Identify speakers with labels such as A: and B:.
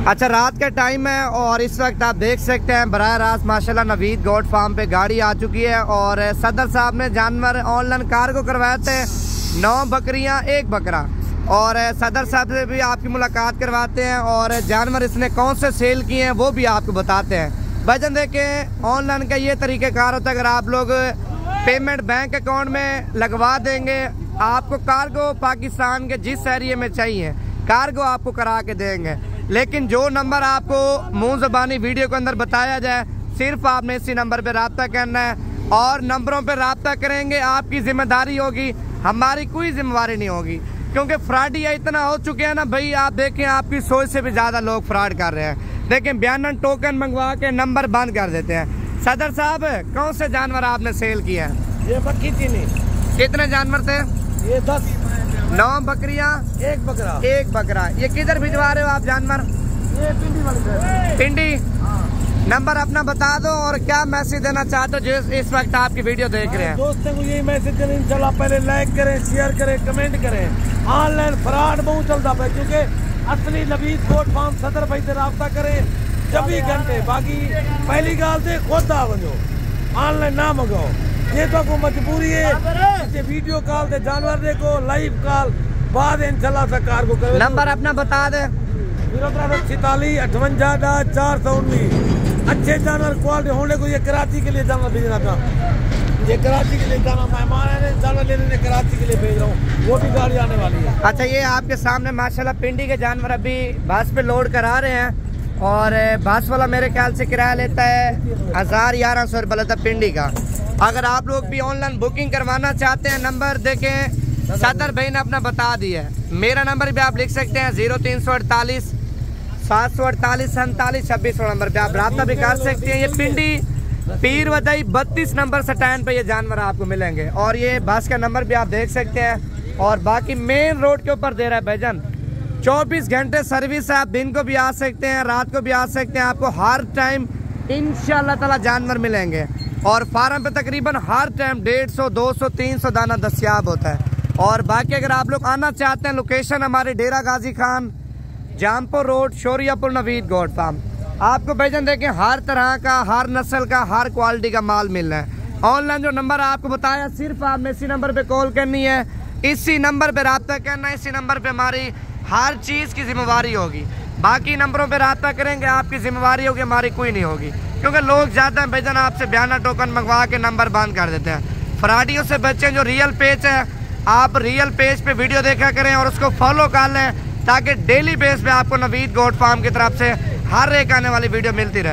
A: अच्छा, रात का टाइम है और इस वक्त आप देख सकते हैं बराह रास्त माशाल्लाह नवीद गोट फार्म पे गाड़ी आ चुकी है और सदर साहब ने जानवर ऑनलाइन कार्गो करवाए थे। 9 बकरियां 1 बकरा और सदर साहब से भी आपकी मुलाकात करवाते हैं और जानवर इसने कौन से सेल किए हैं वो भी आपको बताते हैं। भाईजान देखें, ऑनलाइन का ये तरीक़ेकार होता है, अगर आप लोग पेमेंट बैंक अकाउंट में लगवा देंगे, आपको कार्गो पाकिस्तान के जिस एरिए में चाहिए कार्गो आपको करा के देंगे। लेकिन जो नंबर आपको मुंह ज़बानी वीडियो के अंदर बताया जाए, सिर्फ आपने इसी नंबर पे रब्ता करना है और नंबरों पे रब्ता करेंगे, आपकी जिम्मेदारी होगी, हमारी कोई जिम्मेवारी नहीं होगी। क्योंकि फ्रॉडिया इतना हो चुके हैं ना भाई, आप देखें आपकी सोच से भी ज़्यादा लोग फ्रॉड कर रहे हैं। देखें बयानन टोकन मंगवा के नंबर बंद कर देते हैं। सदर साहब, कौन से जानवर आपने सेल किया है?
B: ये बकरी थी नहीं।
A: कितने जानवर थे?
B: ये 10।
A: 9 बकरियां
B: 1 बकरा।
A: 1 बकरा। ये किधर भिजवा रहे हो आप जानवर?
B: ये पिंडी वाली
A: पिंडी। नंबर अपना बता दो और क्या मैसेज देना चाहते हो जो इस वक्त आपकी वीडियो देख रहे हैं?
B: दोस्तों को यही मैसेज दें, इंशाल्लाह पहले लाइक करें, शेयर करें, कमेंट करें। ऑनलाइन फ्रॉड बहुत चलता है क्योंकि असली नवीद गोट फार्म सदर भाई से रब्ता करें 24 घंटे। बाकी पहली गाल से खुद आ वजो, ऑनलाइन ना मंगाओ। ये तो को मजबूरी है, वीडियो कॉल से जानवर देखो, लाइव कॉल बाद इंशाल्लाह सरकार को करें।
A: नंबर अपना बता दे।
B: 46 58 419। अच्छे जानवर क्वालिटी होने को, ये कराची के लिए जानवर भेजना था, ये कराची के लिए जाना, मेहमान है जानवर लेने कराची के लिए भेज रहा हूँ, वो भी गाड़ी आने वाली है।
A: अच्छा, ये आपके सामने माशाल्लाह पिंडी के जानवर अभी बस पे लोड करा रहे हैं और बस वाला मेरे ख्याल से किराया लेता है 1000-1100 रुपये लेता है पिंडी का। अगर आप लोग भी ऑनलाइन बुकिंग करवाना चाहते हैं, नंबर देखें सदर भाई ने अपना बता दिया है। मेरा नंबर भी आप लिख सकते हैं 0348 748 47 26 नंबर पे आप रब्ता भी कर सकते हैं। ये पिंडी पीर वदाई 32 नंबर स्टैंड पे ये जानवर आपको मिलेंगे और ये बस का नंबर भी आप देख सकते हैं। और बाकी मेन रोड के ऊपर दे रहा है भाईजान, 24 घंटे सर्विस है। आप दिन को भी आ सकते हैं, रात को भी आ सकते हैं, आपको हर टाइम इंशाल्लाह ताला जानवर मिलेंगे। और फार्म पे तकरीबन हर टाइम 150, 200, 300 दाना दस्तियाब होता है। और बाकी अगर आप लोग आना चाहते हैं, लोकेशन हमारे Dera Ghazi Khan, Jampur road, Shoriapur, Naveed goat farm. आपको भाईजान देखें हर तरह का, हर नस्ल का, हर क्वालिटी का माल मिल रहा है। ऑनलाइन जो नंबर आपको बताया, सिर्फ आपने इसी नंबर पे कॉल करनी है, इसी नंबर पे रब्ता करना है, इसी नंबर पे हमारी हर चीज़ की जिम्मेवारी होगी। बाकी नंबरों पे रब्ता करेंगे, आपकी जिम्मेवारी होगी, हमारी कोई नहीं होगी। क्योंकि लोग जाते हैं भाईजान आपसे बयाना टोकन मंगवा के नंबर बंद कर देते हैं। फ्रॉडियों से बच्चे, जो रियल पेज है, आप रियल पेज पे वीडियो देखा करें और उसको फॉलो कर लें ताकि डेली बेस पे आपको नवीद गोट फार्म की तरफ से हर एक आने वाली वीडियो मिलती रहे।